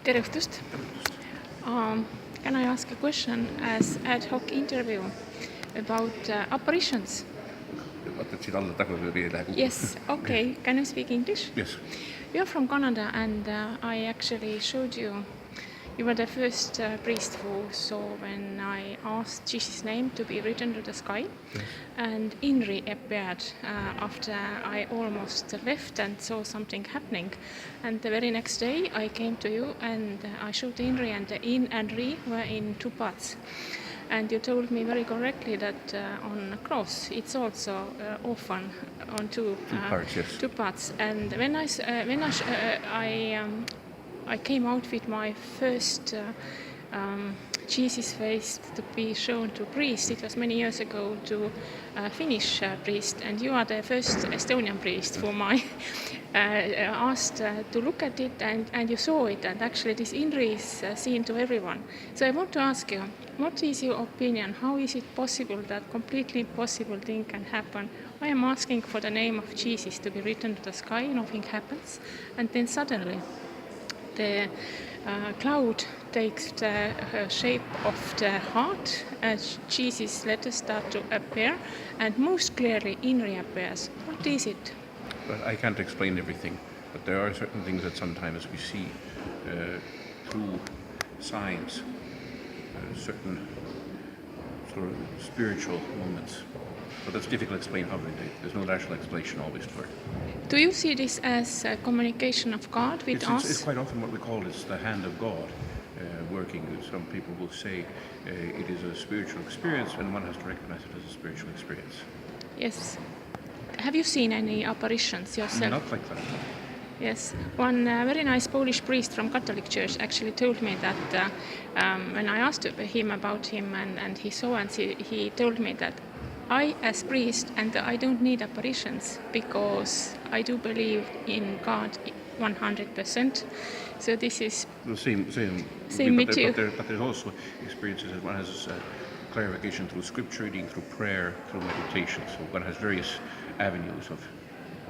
Tere õhtust! Can I ask a question as ad hoc interview about apparitions? Vaata, et siit alla tagasi ei lähe kuhugi. Yes, okay. Can you speak English? Yes. You're from Canada and I actually showed you. You were the first priest who saw when I asked Jesus' name to be written to the sky. Yes. And Inri appeared after I almost left and saw something happening. And the very next day I came to you and I showed Inri, and the In and Ri were in two parts. And you told me very correctly that on a cross it's also often on two parts, yes. Two parts. And when I came out with my first Jesus face to be shown to priest. It was many years ago to Finnish priest, and you are the first Estonian priest whom I asked to look at it, and you saw it, and actually this Inri is seen to everyone. So I want to ask you, what is your opinion? How is it possible that completely impossible thing can happen? I am asking for the name of Jesus to be written to the sky, nothing happens, and then suddenly the cloud takes the shape of the heart as Jesus' letters start to appear, and most clearly Inri appears. What is it? Well, I can't explain everything, but there are certain things that sometimes we see through signs, certain sort of spiritual moments. But that's difficult to explain publicly. There's no rational explanation always for it. Do you see this as a communication of God with us? It's quite often what we call is the hand of God working. Some people will say it is a spiritual experience, and one has to recognize it as a spiritual experience. Yes. Have you seen any apparitions yourself? Not like that. Yes. One very nice Polish priest from Catholic Church actually told me that when I asked him about him and he saw, and he told me that I, as priest, and I don't need apparitions because I do believe in God 100%. So this is the same with you. But there's also experiences that one has clarification through scripture reading, through prayer, through meditation. So one has various avenues of.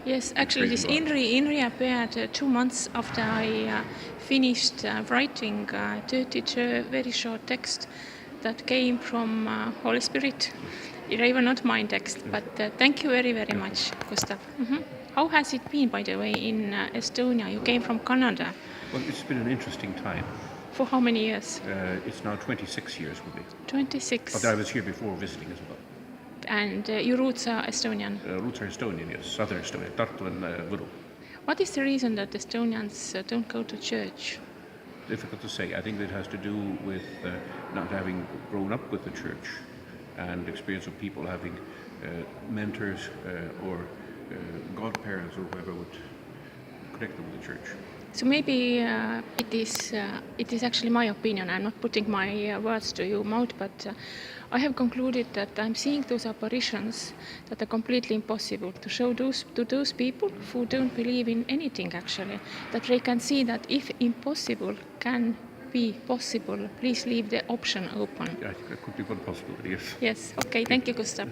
Yes, actually this Inri appeared 2 months after I finished writing 32 very short text that came from Holy Spirit. Even not my text, but thank you very, very much, Gustav. Mm-hmm. How has it been, by the way, in Estonia? You came from Canada. Well, it's been an interesting time. For how many years? It's now 26 years will be. 26. But I was here before visiting as well. And your roots are Estonian? Roots are Estonian, yes. Southern Estonia, Tartu and Võru. What is the reason that Estonians don't go to church? Difficult to say. I think that has to do with not having grown up with the church and experience of people having mentors or godparents or whoever would connect them with the church. So maybe it is actually my opinion. I'm not putting my words to your mouth, but I have concluded that I'm seeing those apparitions that are completely impossible to show to those people who don't believe in anything actually, that they can see that if impossible can be possible, please leave the option open. Yeah, it could be one possibility, yes. Yes, okay, thank you, Gustav.